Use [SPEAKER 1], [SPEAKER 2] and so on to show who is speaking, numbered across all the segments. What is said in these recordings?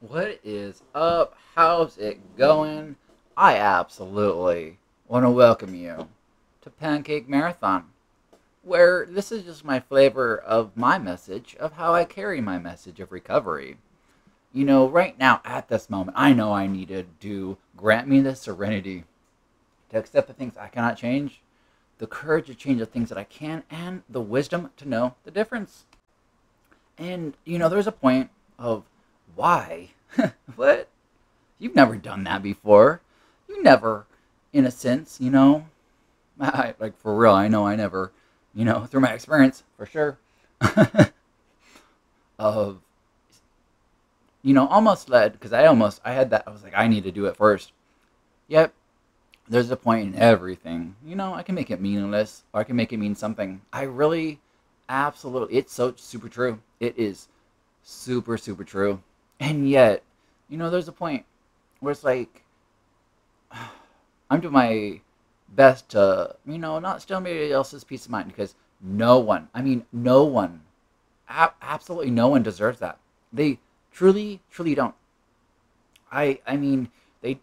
[SPEAKER 1] What is up? How's it going? I absolutely want to welcome you to Pancake Marathon, where this is just my flavor of my message of how I carry my message of recovery. Right now, at this moment, I know I need to do grant me the serenity to accept the things I cannot change, the courage to change the things that I can, and the wisdom to know the difference. And, there's a point of why? What? You've never done that before. You never, in a sense, like for real, I know I never, through my experience, for sure, of, almost led, because I had that, I was like, I need to do it first. Yep, there's a point in everything. I can make it meaningless, or I can make it mean something. I really, absolutely, it's so super true. It is super, super true. And yet, there's a point where it's like, I'm doing my best to, not steal anybody else's peace of mind because no one, no one, absolutely no one deserves that. They truly, truly don't. I mean, they,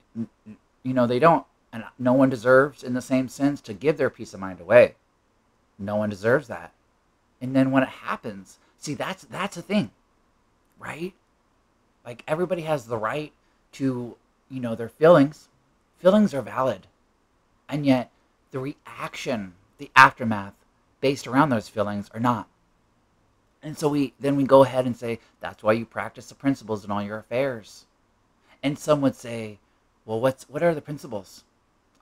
[SPEAKER 1] they don't. And no one deserves, in the same sense, to give their peace of mind away. No one deserves that. And then when it happens, see, that's a thing, right? Like, everybody has the right to, their feelings. Feelings are valid. And yet, the reaction, the aftermath, based around those feelings are not. And so we go ahead and say, that's why you practice the principles in all your affairs. And some would say, well, what are the principles?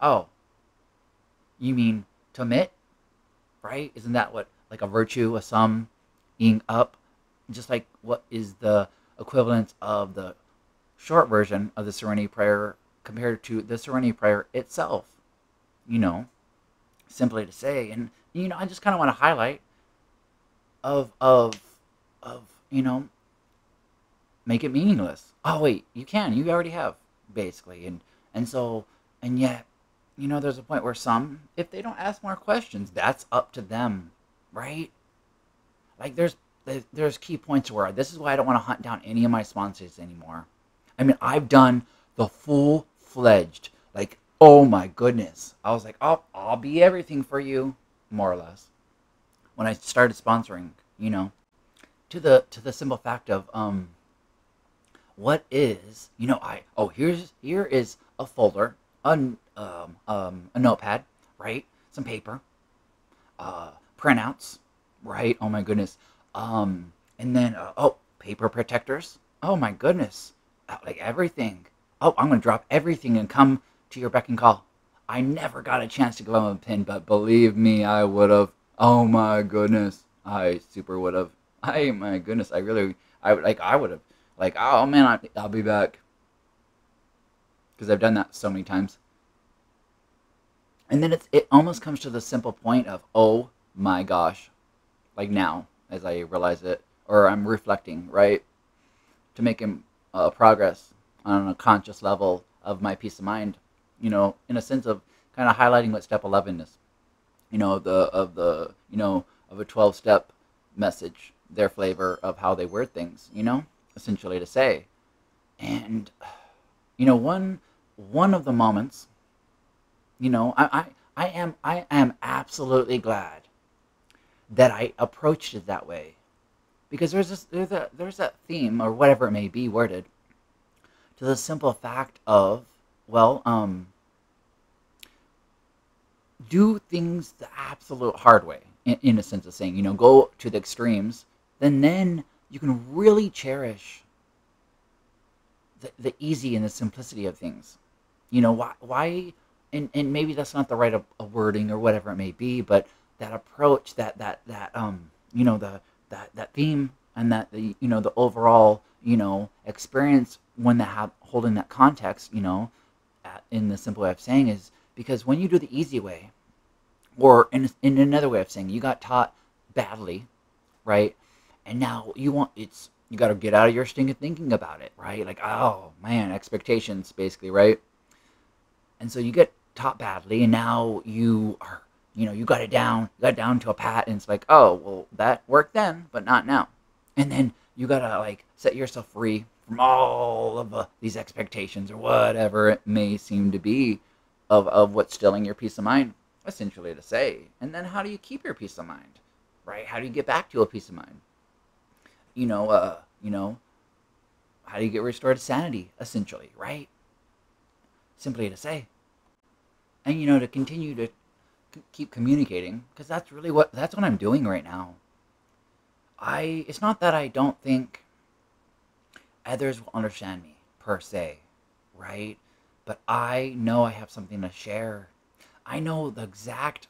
[SPEAKER 1] Oh, you mean to omit, right? Isn't that what, like a virtue, a sum, being up? Just like what is the equivalent of the short version of the Serenity Prayer compared to the Serenity Prayer itself? Simply to say, and I just kind of want to highlight of make it meaningless. Oh wait, you already have, basically, and so, and yet, there's a point where some, if they don't ask more questions, that's up to them, right? Like there's key points where this is why I don't want to hunt down any of my sponsors anymore. I mean, I've done the full-fledged, like, oh my goodness. I was like, I'll be everything for you, more or less. When I started sponsoring, to the simple fact of what is, here is a folder, a notepad, right? Some paper, printouts, right? Oh my goodness. And then, paper protectors. Oh my goodness. Like everything. Oh, I'm going to drop everything and come to your beck and call. I never got a chance to give them a pin, but believe me, I would have. Oh my goodness. I super would have. My goodness. I would have. Like, oh man, I'll be back. Because I've done that so many times. And then it almost comes to the simple point of, oh my gosh. Like now, as I realize it, or I'm reflecting, right? To make progress on a conscious level of my peace of mind, in a sense of kind of highlighting what step 11 is, of a 12-step message, their flavor of how they word things, essentially to say. And, one of the moments, I am absolutely glad that I approached it that way, because there's that theme, or whatever it may be worded, to the simple fact of, well, do things the absolute hard way, in a sense of saying, go to the extremes, then you can really cherish the easy and the simplicity of things. Why and maybe that's not the right a wording or whatever it may be, but that approach, that that theme, and that the overall experience, when holding that context, in the simple way of saying, is because when you do the easy way, or in another way of saying, you got taught badly, right? And now you got to get out of your stinking thinking about it, right? Like, oh man, expectations, basically, right? And so you get taught badly, and now you are, you got it down to a pat, and it's like, oh, well, that worked then, but not now. And then you gotta, like, set yourself free from all of these expectations or whatever it may seem to be of what's stealing your peace of mind, essentially to say. And then how do you keep your peace of mind, right? How do you get back to a peace of mind? How do you get restored to sanity, essentially, right? Simply to say. And, to continue to keep communicating, because that's what I'm doing right now. It's not that I don't think others will understand me, per se, right? But I know I have something to share. I know the exact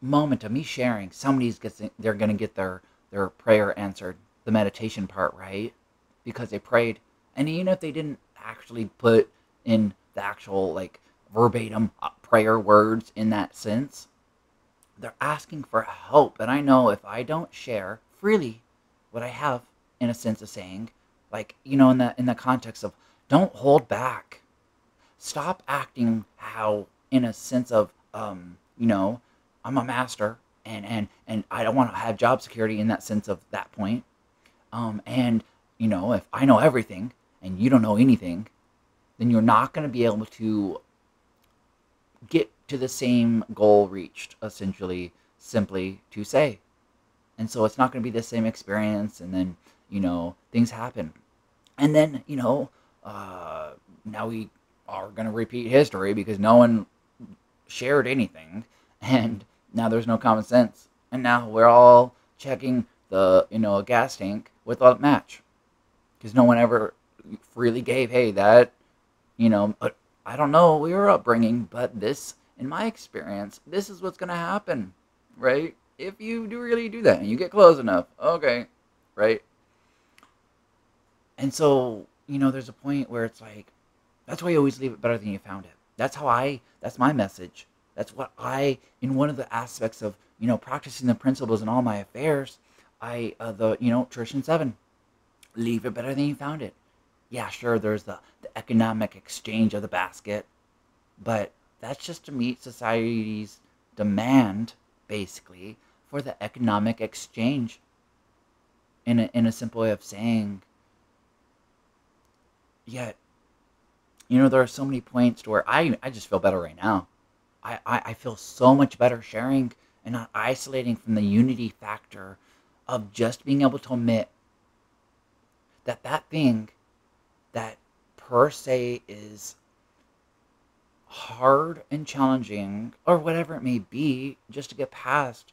[SPEAKER 1] moment of me sharing, they're going to get their prayer answered, the meditation part, right? Because they prayed. And even if they didn't actually put in the actual, like, verbatim prayer words in that sense, they're asking for help. And I know if I don't share freely what I have, in a sense of saying, like, in the context of, don't hold back. Stop acting how, in a sense of, I'm a master, and I don't want to have job security in that sense of that point. And, if I know everything and you don't know anything, then you're not going to be able to get to the same goal reached, essentially, simply to say. And so it's not going to be the same experience, and then, things happen. And then, now we are going to repeat history because no one shared anything, and now there's no common sense. And now we're all checking a gas tank with a match because no one ever freely gave, hey, that, I don't know your upbringing, but this, in my experience, this is what's going to happen, right? If you do really do that and you get close enough, okay, right? And so, there's a point where it's like, that's why you always leave it better than you found it. That's my message. That's what in one of the aspects of, practicing the principles in all my affairs, Tradition 7, leave it better than you found it. Yeah, sure, there's the economic exchange of the basket, but that's just to meet society's demand, basically, for the economic exchange. In a simple way of saying, yet, there are so many points to where I just feel better right now. I feel so much better sharing and not isolating from the unity factor of just being able to admit that thing that per se is hard and challenging, or whatever it may be, just to get past,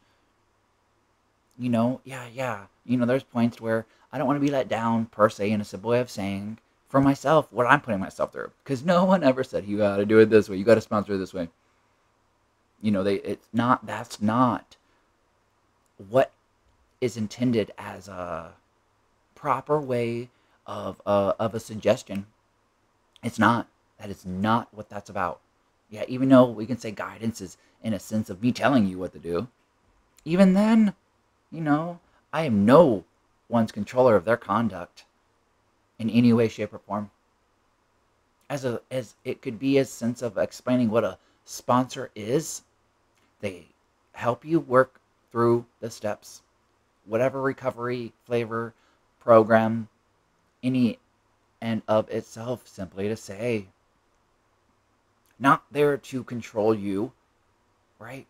[SPEAKER 1] there's points where I don't want to be let down, per se, in a simple way of saying, for myself, what I'm putting myself through. Because no one ever said, you got to do it this way, you got to sponsor it this way. That's not what is intended as a proper way of a suggestion. It's not. That is not what that's about. Yeah, even though we can say guidance is in a sense of me telling you what to do, even then, I am no one's controller of their conduct in any way, shape, or form. As it could be a sense of explaining what a sponsor is. They help you work through the steps, whatever recovery, flavor, program, any and of itself, simply to say. Not there to control you, right?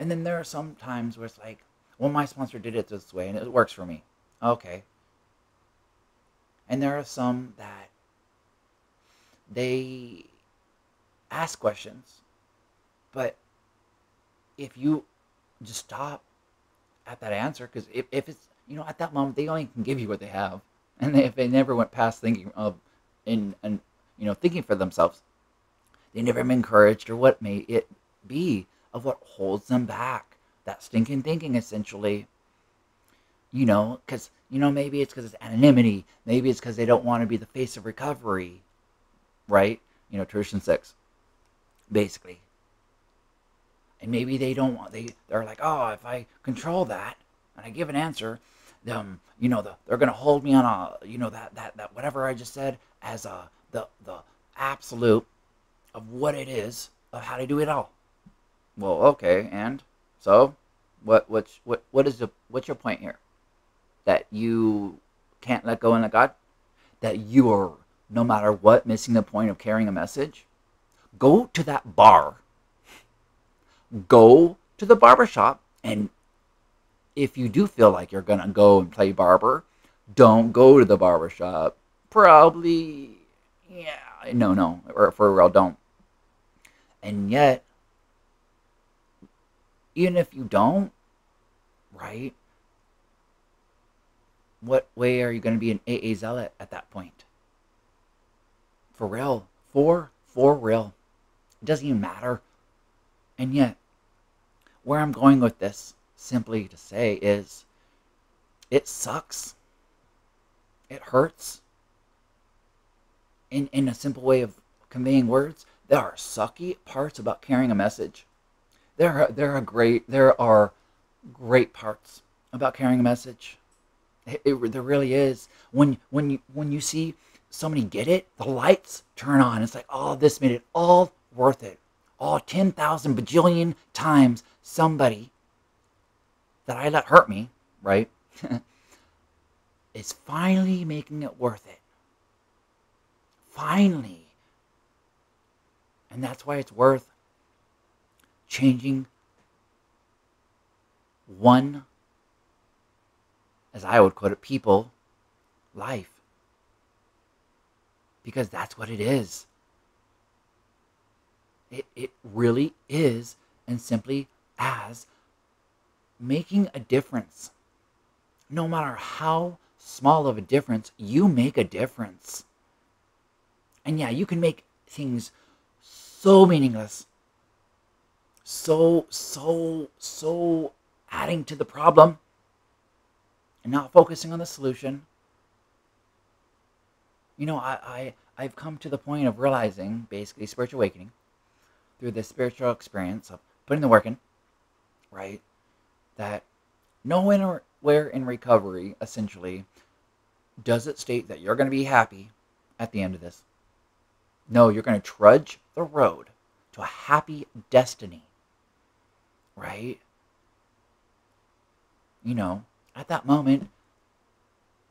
[SPEAKER 1] And then there are some times where it's like, well, my sponsor did it this way and it works for me. Okay. And there are some that they ask questions, but if you just stop at that answer, because if it's, at that moment, they only can give you what they have. And if they never went past thinking of, thinking for themselves, they never been encouraged, or what may it be of what holds them back. That stinking thinking, essentially. Because, maybe it's because it's anonymity. Maybe it's because they don't want to be the face of recovery. Right? Tradition 6. Basically. And maybe they don't want, they're like, oh, if I control that and I give an answer, they're going to hold me on that whatever I just said as the absolute of what it is, of how to do it all. Well, okay, and so what's your point here? That you can't let go and let God? that you are, no matter what, missing the point of carrying a message, go to that bar. Go to the barbershop, and if you do feel like you're going to go and play barber, don't go to the barbershop. Probably, yeah, no, or for real, don't. And yet, even if you don't, right, what way are you going to be an AA zealot at that point? For real. For real. It doesn't even matter. And yet, where I'm going with this, simply to say, is it sucks. It hurts. In a simple way of conveying words, there are sucky parts about carrying a message. There are great parts about carrying a message. There really is. When you see somebody get it, the lights turn on. It's like, oh, this made it all worth it. All 10,000 bajillion times somebody that I let hurt me, right, is finally making it worth it. Finally. And that's why it's worth changing one, as I would quote it, people, life. Because that's what it is. It really is, and simply as making a difference. No matter how small of a difference, you make a difference. And yeah, you can make things so meaningless, so adding to the problem and not focusing on the solution. You know, I've come to the point of realizing, basically, spiritual awakening through this spiritual experience of putting the work in, right, that nowhere in recovery, essentially, does it state that you're going to be happy at the end of this. No, you're going to trudge the road to a happy destiny, right? You know, at that moment,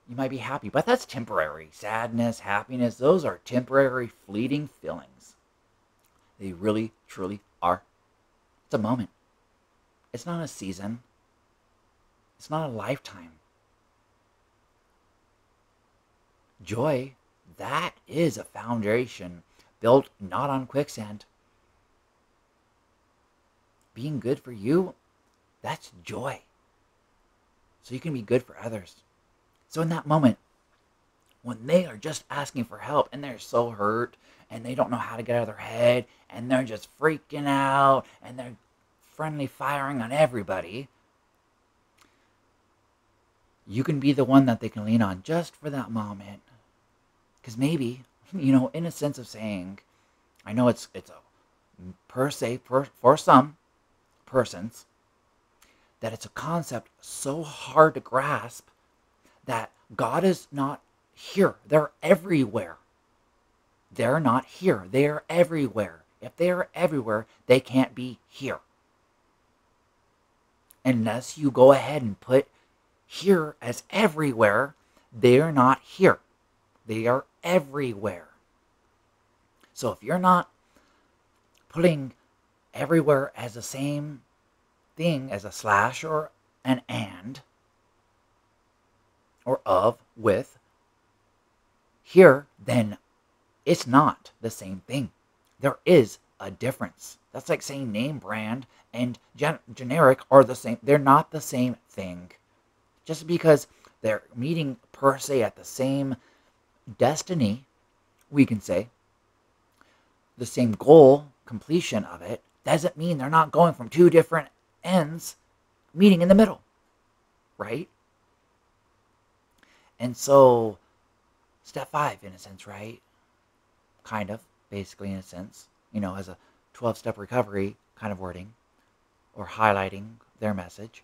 [SPEAKER 1] you might be happy, but that's temporary. Sadness, happiness, those are temporary, fleeting feelings. They really, truly are. It's a moment. It's not a season. It's not a lifetime. Joy, that is a foundation built not on quicksand. Being good for you, that's joy. So you can be good for others. So in that moment, when they are just asking for help and they're so hurt and they don't know how to get out of their head and they're just freaking out and they're friendly firing on everybody, you can be the one that they can lean on just for that moment. Because maybe, you know, in a sense of saying, I know it's a per se, for some persons, that it's a concept so hard to grasp that God is not here. They're everywhere. They're not here. They're everywhere. If they're everywhere, they can't be here. Unless you go ahead and put here as everywhere, they're not here. They are everywhere. So if you're not putting everywhere as the same thing as a slash or an and, or of, with, here, then it's not the same thing. There is a difference. That's like saying name brand and generic are the same. They're not the same thing. Just because they're meeting per se at the same destiny, we can say, the same goal, completion of it, doesn't mean they're not going from two different ends, meeting in the middle, right? And so, step 5, in a sense, right? Kind of, basically, in a sense, you know, as a 12-step recovery kind of wording, or highlighting their message,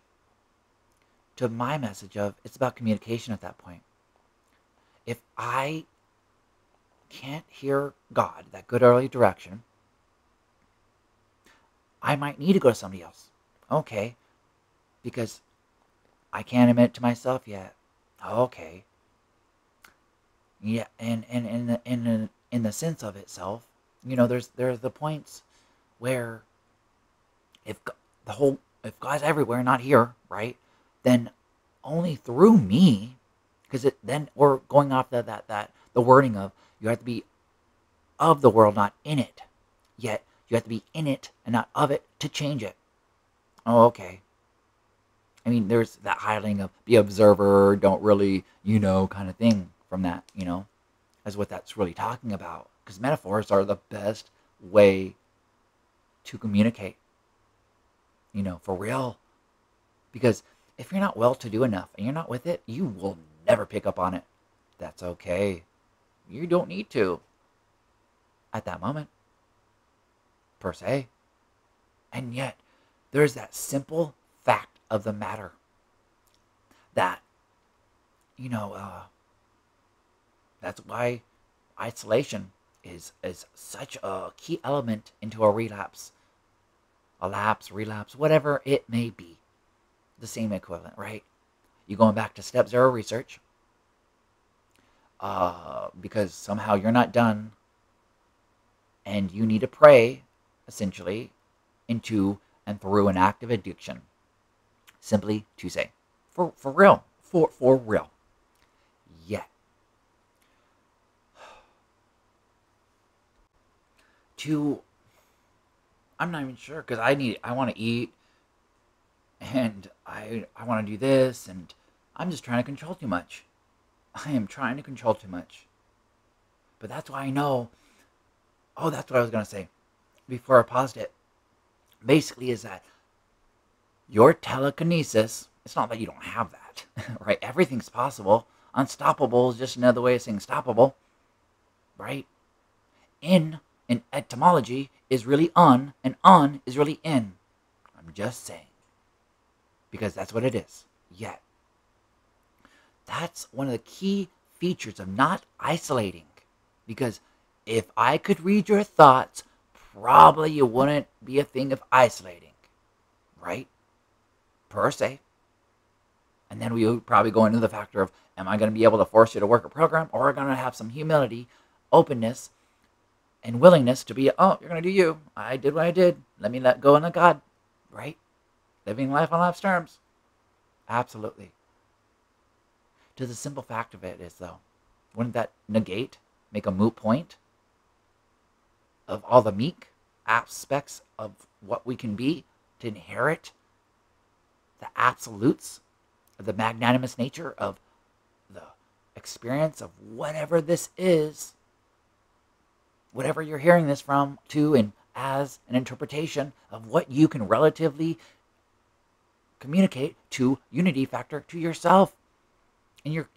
[SPEAKER 1] to my message of, it's about communication at that point. If I can't hear God, that good early direction, I might need to go to somebody else. Okay, because I can't admit it to myself yet. Okay. Yeah, and in the sense of itself, there's the points where if the whole if God's everywhere, not here, right? Then only through me, because it then we're going off the wording of you have to be of the world, not in it. Yet you have to be in it and not of it to change it. Oh, okay. I mean, there's that highlighting of the observer, don't really, kind of thing from that, as what that's really talking about. Because metaphors are the best way to communicate, for real. Because if you're not well to do enough and you're not with it, you will never pick up on it. That's okay. You don't need to at that moment, per se. And yet, there's that simple fact of the matter that, you know, uh, that's why isolation is such a key element into a relapse, a lapse, relapse, whatever it may be. The same equivalent, right? You going back to step zero research, because somehow you're not done and you need to pray, essentially, into and through an active addiction. Simply to say, for real, for real. Yet, to, I'm not even sure, because I want to eat, and I want to do this, and I'm just trying to control too much. I am trying to control too much. But that's why I know, oh, that's what I was going to say before I paused it. Basically, is that your telekinesis, it's not that you don't have that, right? Everything's possible. Unstoppable is just another way of saying stoppable, right? In etymology is really and on is really in. I'm just saying. Because that's what it is. Yet, that's one of the key features of not isolating. Because if I could read your thoughts, probably you wouldn't be a thing of isolating, right? Per se. And then we would probably go into the factor of, am I going to be able to force you to work a program, or am I going to have some humility, openness, and willingness to be, oh, you're going to do you. I did what I did. Let me let go and let God, right? Living life on life's terms. Absolutely. To the simple fact of it is, though, wouldn't that make a moot point of all the meek aspects of what we can be to inherit the absolutes of the magnanimous nature of the experience of whatever this is, whatever you're hearing this from, to and as an interpretation of what you can relatively communicate to unity factor to yourself,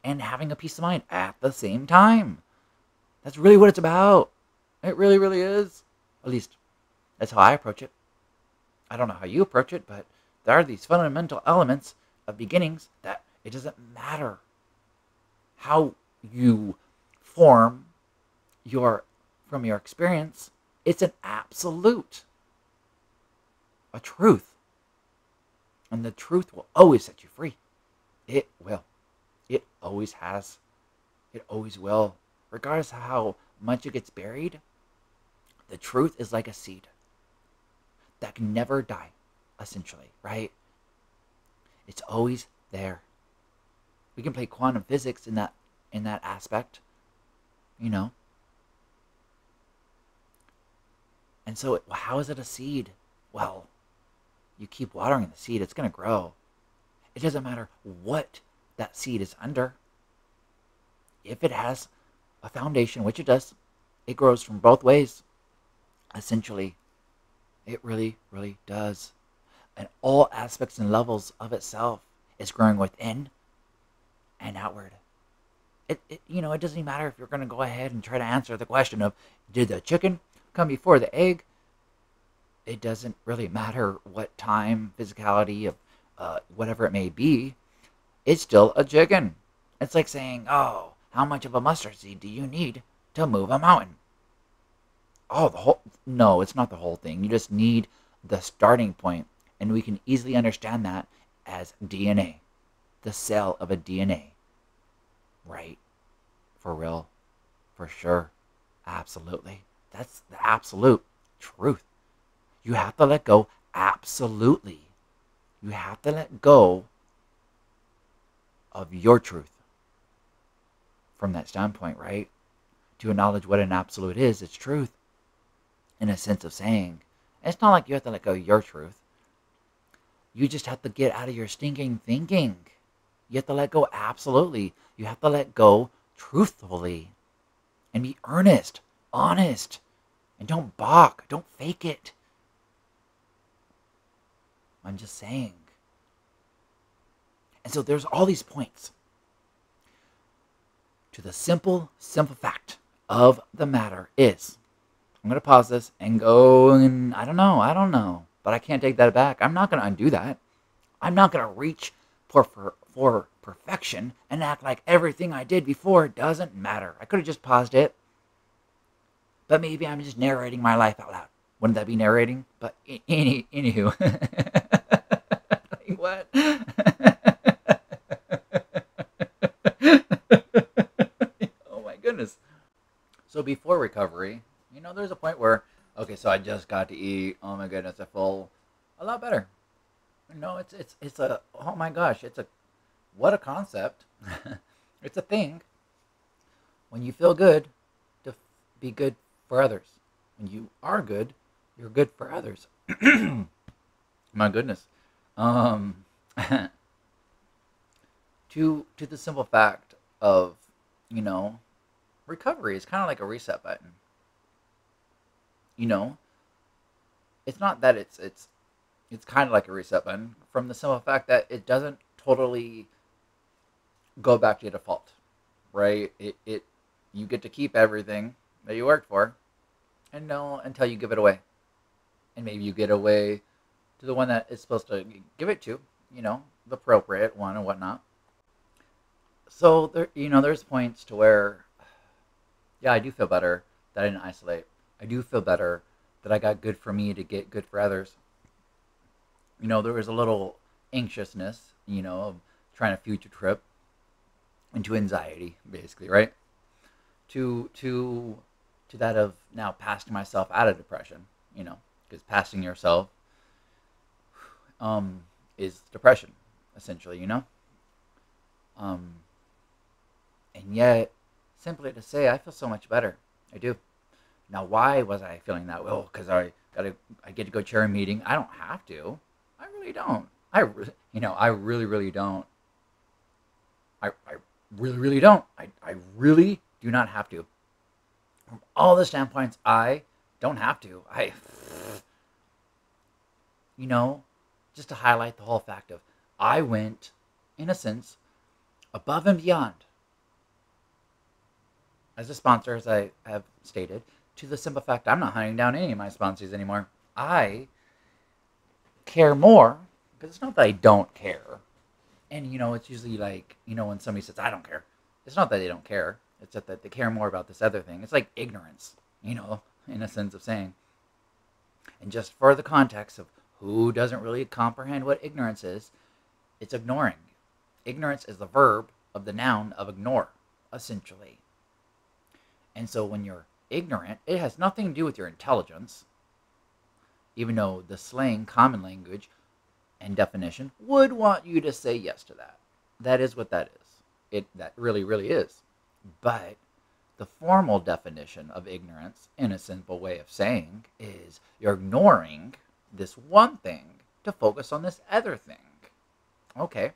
[SPEAKER 1] and having a peace of mind at the same time. That's really what it's about. It really, really is. At least that's how I approach it. I don't know how you approach it, but there are these fundamental elements of beginnings that it doesn't matter how you form from your experience. It's an absolute, a truth. And the truth will always set you free. It will. It always has. It always will. Regardless of how much it gets buried, the truth is like a seed that can never die, essentially, right? It's always there. We can play quantum physics in that aspect, you know. And so, how is it a seed? Well, you keep watering the seed, it's going to grow. It doesn't matter what that seed is under. If it has a foundation, which it does, it grows from both ways, essentially. It really, really does. And all aspects and levels of itself is growing within and outward. It doesn't even matter if you're going to go ahead and try to answer the question of, did the chicken come before the egg? It doesn't really matter what time, physicality of whatever it may be. It's still a chicken. It's like saying, oh, how much of a mustard seed do you need to move a mountain? Oh, no, it's not the whole thing. You just need the starting point, and we can easily understand that as DNA, the cell of a DNA, right? For real. For sure. Absolutely. That's the absolute truth. You have to let go. Absolutely. You have to let go of your truth from that standpoint, right? To acknowledge what an absolute is, it's truth. In a sense of saying, it's not like you have to let go of your truth. You just have to get out of your stinking thinking. You have to let go absolutely. You have to let go truthfully. And be earnest, honest. And don't balk. Don't fake it. I'm just saying. And so there's all these points to the simple fact of the matter is, I'm going to pause this and go, and I don't know, but I can't take that back. I'm not going to undo that. I'm not going to reach for perfection and act like everything I did before doesn't matter. I could have just paused it, but maybe I'm just narrating my life out loud. Wouldn't that be narrating? But anywho, like what? Oh my goodness. So before recovery, there's a point where, okay, so I just got to eat. Oh my goodness, I feel a lot better. It's a, oh my gosh, what a concept. It's a thing. When you feel good, to be good for others. When you are good, you're good for others. My goodness. To the simple fact of, recovery is kind of like a reset button. It's not that it's kind of like a reset button from the simple fact that it doesn't totally go back to your default, right? You get to keep everything that you worked for, and no until you give it away, and maybe you get away to the one that is supposed to give it to, the appropriate one and whatnot. So there's points to where, yeah, I do feel better that I didn't isolate. I do feel better that I got good for me to get good for others. There was a little anxiousness, of trying to future trip into anxiety, basically, right? To that of now passing myself out of depression, because passing yourself is depression, essentially, and yet, simply to say, I feel so much better. I do. Now, why was I feeling that? Well, because I get to go chair a meeting. I don't have to. I really don't. I really, really don't. I really, really don't. I really do not have to. From all the standpoints, I don't have to. Just to highlight the whole fact of, I went, in a sense, above and beyond, as a sponsor, as I have stated, to the simple fact I'm not hunting down any of my sponsors anymore. I care more, because it's not that I don't care. And, it's usually like, when somebody says, I don't care, it's not that they don't care. It's that they care more about this other thing. It's like ignorance, in a sense of saying. And just for the context of who doesn't really comprehend what ignorance is, it's ignoring. Ignorance is the verb of the noun of ignore, essentially. And so when you're ignorant, it has nothing to do with your intelligence, even though the slang, common language, and definition would want you to say yes to that. That is what that is. That really, really is. But the formal definition of ignorance, in a simple way of saying, is you're ignoring this one thing to focus on this other thing. Okay.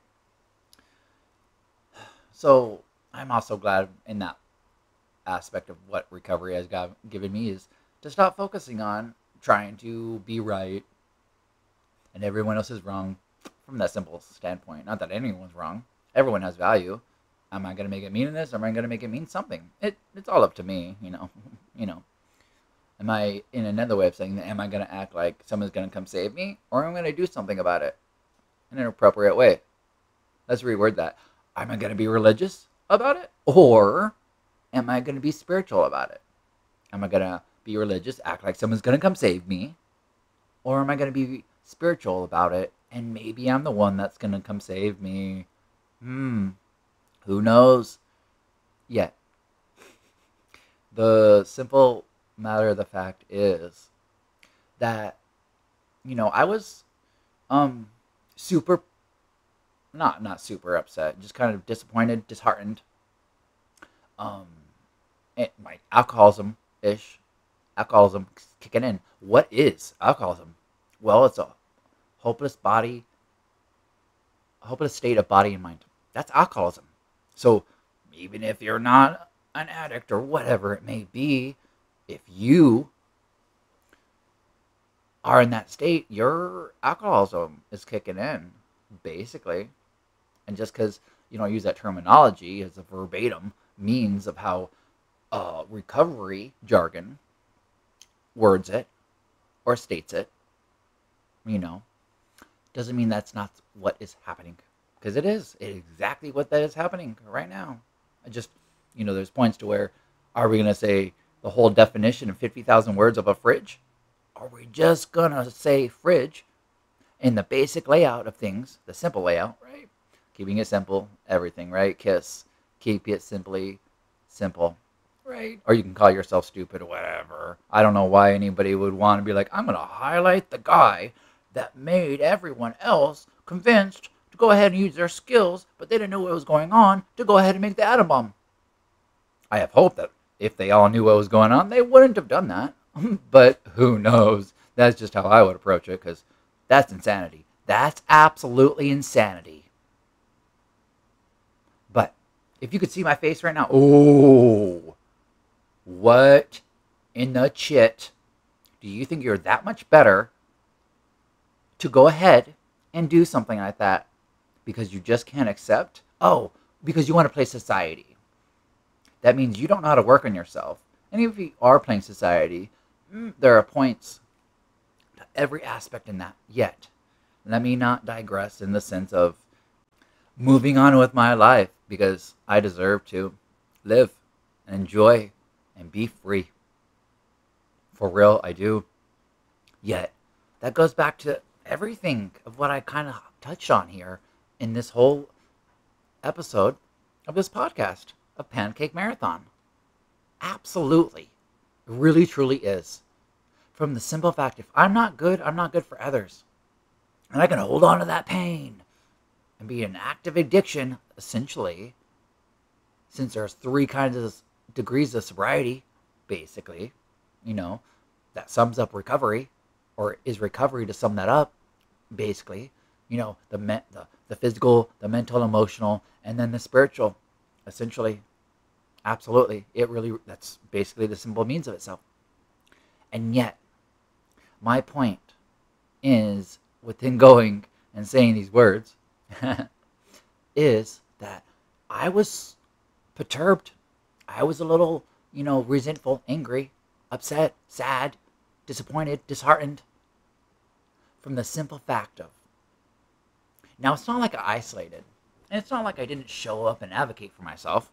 [SPEAKER 1] So I'm also glad in that aspect of what recovery has given me is to stop focusing on trying to be right and everyone else is wrong from that simple standpoint. Not that anyone's wrong. Everyone has value. Am I going to make it mean this, or am I going to make it mean something? It's all up to me, Am I, in another way of saying that, am I going to act like someone's going to come save me, or am I going to do something about it in an appropriate way? Let's reword that. Am I going to be religious about it, or am I going to be spiritual about it? Am I going to be religious, act like someone's going to come save me, or am I going to be spiritual about it, and maybe I'm the one that's going to come save me? Who knows? Yet. the simple matter of the fact is that, I was super, not super upset, just kind of disappointed, disheartened. Um, my alcoholism kicking in. What is alcoholism? Well, it's a hopeless body, hopeless state of body and mind. That's alcoholism. So even if you're not an addict or whatever it may be, if you are in that state, your alcoholism is kicking in, basically. And just because you don't use that terminology as a verbatim means of how recovery jargon words it or states it, doesn't mean that's not what is happening. Because it is. It's exactly what that is happening right now. I just, there's points to where, are we going to say the whole definition in 50,000 words of a fridge? Are we just going to say fridge in the basic layout of things, the simple layout, right? Keeping it simple, everything, right? KISS, keep it simply simple, right? Or you can call yourself stupid or whatever. I don't know why anybody would want to be like, I'm going to highlight the guy that made everyone else convinced to go ahead and use their skills, but they didn't know what was going on, to go ahead and make the atom bomb. I have hope that if they all knew what was going on, they wouldn't have done that. But who knows? That's just how I would approach it, because that's insanity. That's absolutely insanity. But if you could see my face right now, oh, what in the chit do you think you're that much better to go ahead and do something like that because you just can't accept? Oh, because you want to play society. That means you don't know how to work on yourself. And if you are playing society, there are points to every aspect in that. Yet, let me not digress in the sense of moving on with my life, because I deserve to live and enjoy and be free. For real, I do. Yet, that goes back to everything of what I kind of touched on here in this whole episode of this podcast of Pancake Marathon. Absolutely. It really, truly is. From the simple fact, if I'm not good for others. And I can hold on to that pain and be an active addiction, essentially, since there's 3 kinds of degrees of sobriety, basically, that sums up recovery, or is recovery to sum that up, basically, the physical, the mental, emotional, and then the spiritual, essentially. Absolutely. That's basically the simple means of itself. And yet, my point is, within going and saying these words, is that I was perturbed. I was a little, resentful, angry, upset, sad, disappointed, disheartened, from the simple fact of, now it's not like I isolated, and it's not like I didn't show up and advocate for myself.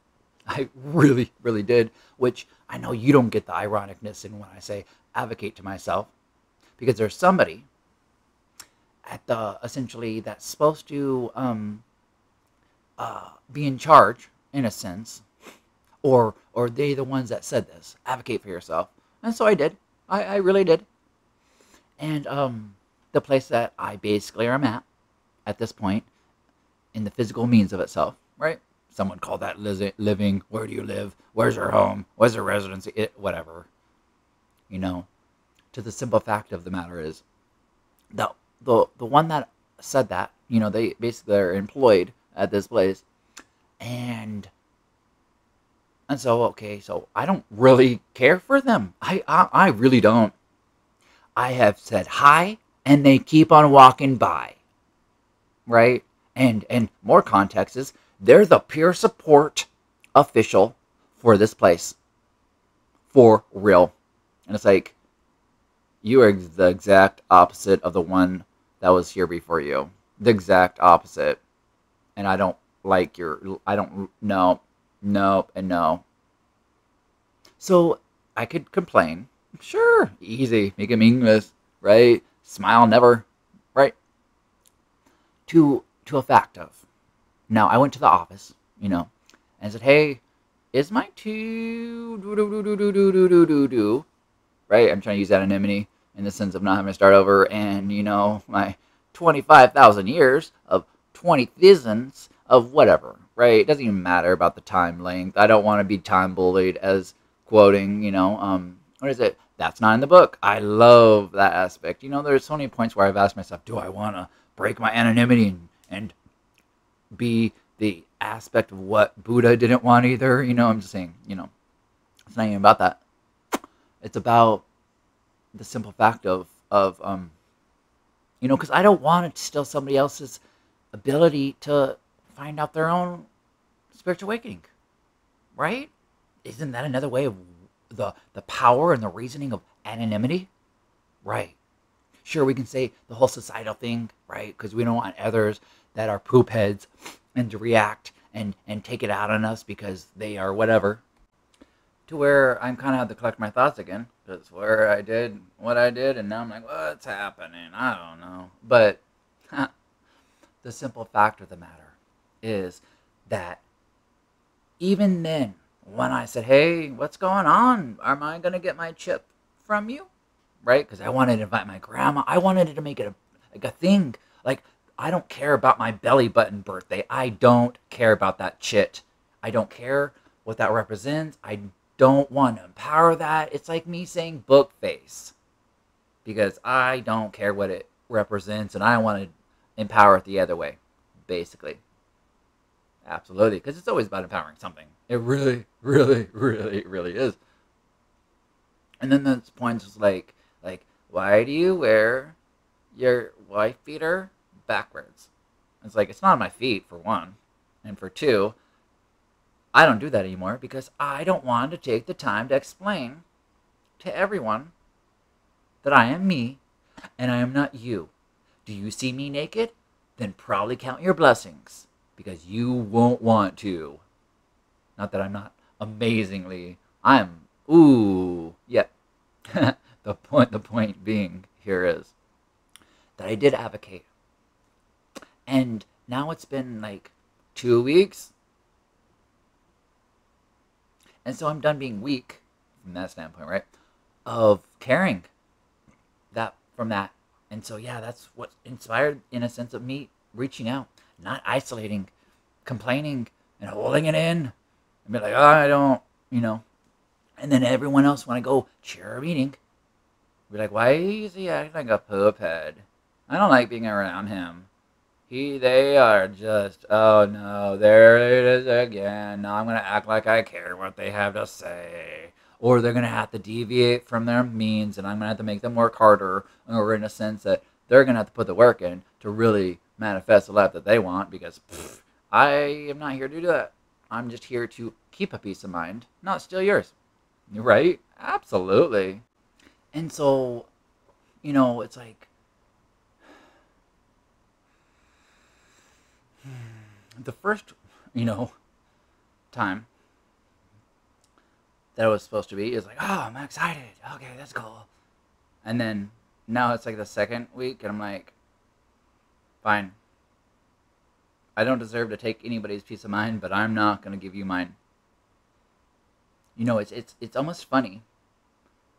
[SPEAKER 1] I really, really did, which I know you don't get the ironicness in when I say advocate to myself, because there's somebody at essentially that's supposed to be in charge, in a sense, or they the ones that said this, advocate for yourself. And so I did. I really did. And the place that I basically am at this point, in the physical means of itself, right? Someone called that living. Where do you live? Where's your home? Where's your residency? Whatever. To the simple fact of the matter is, the one that said that, they basically are employed at this place, and so I don't really care for them. I really don't. I have said hi, and they keep on walking by, right? And more context is, they're the peer support official for this place. For real. And it's like, you are the exact opposite of the one that was here before you. The exact opposite. And I don't like no, and no. So, I could complain. Sure, easy, make it meaningless, right? Smile never, right? To a fact of, now I went to the office, and said, hey, is my two do, right? I'm trying to use anonymity in the sense of not having to start over, and my 25,000 years of 20 thousands of whatever, right? It doesn't even matter about the time length. I don't want to be time bullied as quoting, what is it? That's not in the book. I love that aspect. There's so many points where I've asked myself, do I want to break my anonymity and be the aspect of what Buddha didn't want either? I'm just saying, it's not even about that. It's about the simple fact of because I don't want to steal somebody else's ability to find out their own spiritual awakening, right? Isn't that another way of the power and the reasoning of anonymity? Right. Sure, we can say the whole societal thing, right? Because we don't want others that are poop heads and to react and take it out on us because they are whatever. To where I'm kind of have to collect my thoughts again. That's where I did what I did, and now I'm like, what's happening? I don't know. But the simple fact of the matter is that even then, when I said, hey, what's going on? Am I going to get my chip from you? Right? Because I wanted to invite my grandma. I wanted to make it a thing. Like, I don't care about my belly button birthday. I don't care about that shit. I don't care what that represents. I don't want to empower that. It's like me saying book face. Because I don't care what it represents, and I want to empower it the other way, basically. Absolutely. Because it's always about empowering something. It really, really, really, really is. And then there's points like, why do you wear your wife beater backwards? It's like, it's not on my feet, for one. And for two, I don't do that anymore because I don't want to take the time to explain to everyone that I am me and I am not you. Do you see me naked? Then probably count your blessings because you won't want to. Not that I'm not amazingly, yeah. The point being here is that I did advocate. And now it's been like 2 weeks. And so I'm done being weak from that standpoint, right? Of caring from that. And so, yeah, that's what inspired in a sense of me reaching out, not isolating, complaining, and holding it in. And be like, oh, I don't, And then everyone else, when I go chair a meeting, be like, why is he acting like a poop head? I don't like being around him. They are just, oh no, there it is again. Now I'm going to act like I care what they have to say. Or they're going to have to deviate from their means, and I'm going to have to make them work harder, or in a sense that they're going to have to put the work in to really manifest the life that they want, because I am not here to do that. I'm just here to keep a peace of mind, not steal yours. Right? Absolutely. And so, it's like, the first, time that it was supposed to be is like, oh, I'm excited. Okay, that's cool. And then now it's like the second week, and I'm like, fine. I don't deserve to take anybody's peace of mind, but I'm not going to give you mine. It's almost funny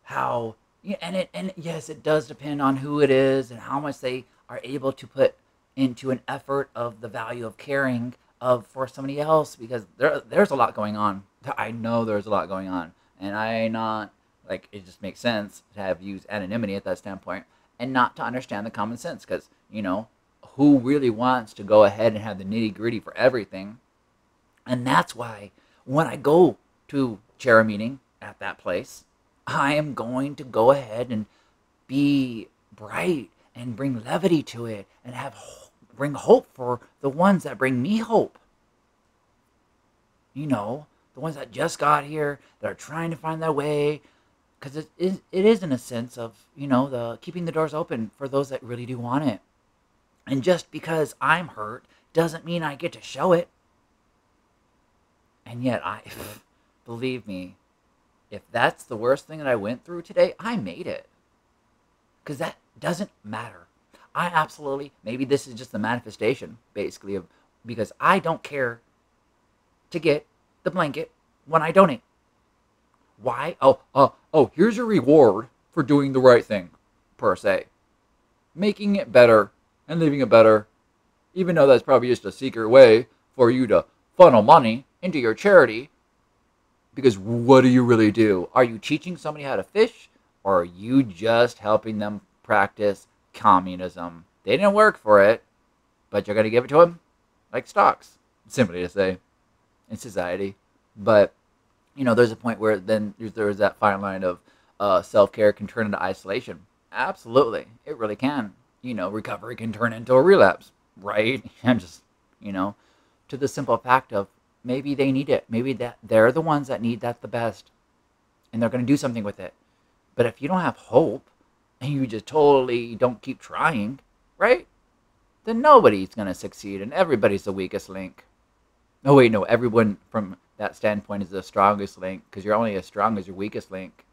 [SPEAKER 1] how, and yes, it does depend on who it is and how much they are able to put into an effort of the value of caring for somebody else, because there's a lot going on. I know there's a lot going on, and it just makes sense to have used anonymity at that standpoint and not to understand the common sense, because who really wants to go ahead and have the nitty gritty for everything? And that's why when I go to chair a meeting at that place, I am going to go ahead and be bright and bring levity to it and bring hope for the ones that bring me hope. The ones that just got here, that are trying to find their way, because it is in a sense of, the keeping the doors open for those that really do want it. And just because I'm hurt doesn't mean I get to show it. And yet, believe me, if that's the worst thing that I went through today, I made it. Because that doesn't matter. I absolutely, maybe this is just the manifestation, basically, because I don't care to get the blanket when I donate. Why? Oh, here's your reward for doing the right thing, per se. Making it better and leaving it better, even though that's probably just a secret way for you to funnel money into your charity. Because what do you really do? Are you teaching somebody how to fish, or are you just helping them practice communism? They didn't work for it, but you're going to give it to them like stocks, simply to say, in society. But, there's a point where then there's that fine line of self-care can turn into isolation. Absolutely. It really can. Recovery can turn into a relapse, right? And just, to the simple fact of maybe they need it. Maybe that they're the ones that need that the best, and they're going to do something with it. But if you don't have hope and you just totally don't keep trying, right? Then nobody's going to succeed, and everybody's the weakest link. Oh, wait, no. Everyone from that standpoint is the strongest link, because you're only as strong as your weakest link.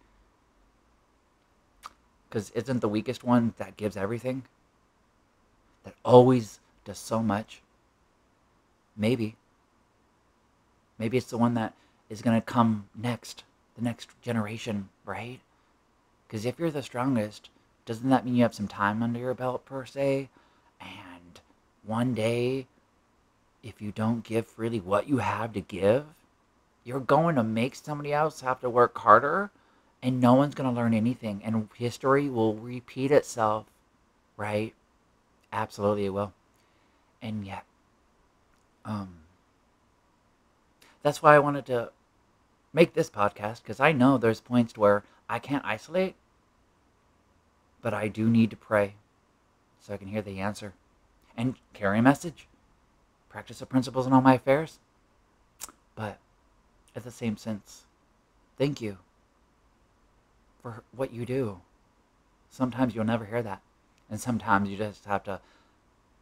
[SPEAKER 1] Because isn't the weakest one that gives everything? That always does so much? Maybe. Maybe it's the one that is going to come next, the next generation, right? Because if you're the strongest, doesn't that mean you have some time under your belt, per se? And one day, if you don't give freely what you have to give, you're going to make somebody else have to work harder, and no one's going to learn anything, and history will repeat itself, right? Absolutely it will. And yet, that's why I wanted to make this podcast, because I know there's points where I can't isolate, but I do need to pray so I can hear the answer and carry a message, practice the principles in all my affairs. But at the same sense, thank you for what you do. Sometimes you'll never hear that, and sometimes you just have to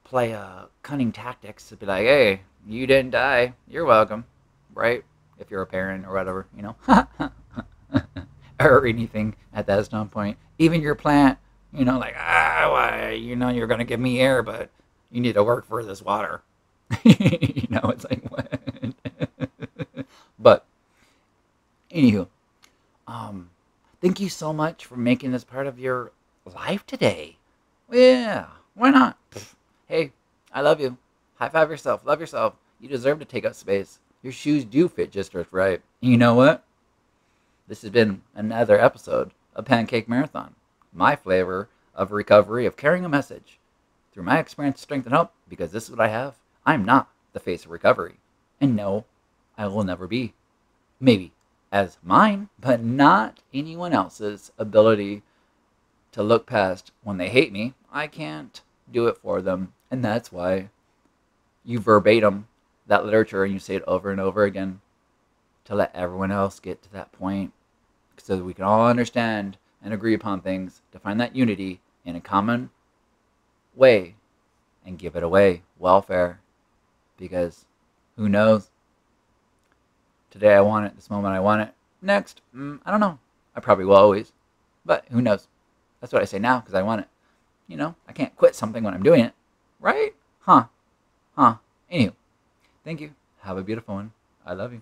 [SPEAKER 1] play cunning tactics to be like, hey, you didn't die, you're welcome. Right? If you're a parent or whatever, or anything at that standpoint. Even your plant, like, why, you're going to give me air, but you need to work for this water. It's like, what? But, anywho, thank you so much for making this part of your life today. Yeah, why not? Hey, I love you. High five yourself. Love yourself. You deserve to take up space. Your shoes do fit just right. You know what? This has been another episode of Pancake Marathon. My flavor of recovery, of carrying a message. Through my experience, strength, and hope, because this is what I have. I'm not the face of recovery. And no, I will never be. Maybe as mine, but not anyone else's ability to look past when they hate me. I can't do it for them. And that's why you verbatim that literature and you say it over and over again to let everyone else get to that point, so that we can all understand and agree upon things, to find that unity in a common way and give it away. Welfare. Because who knows? Today I want it. This moment I want it. Next, I don't know. I probably will always. But who knows? That's what I say now, because I want it. I can't quit something when I'm doing it. Right? Huh. Anywho. Thank you. Have a beautiful one. I love you.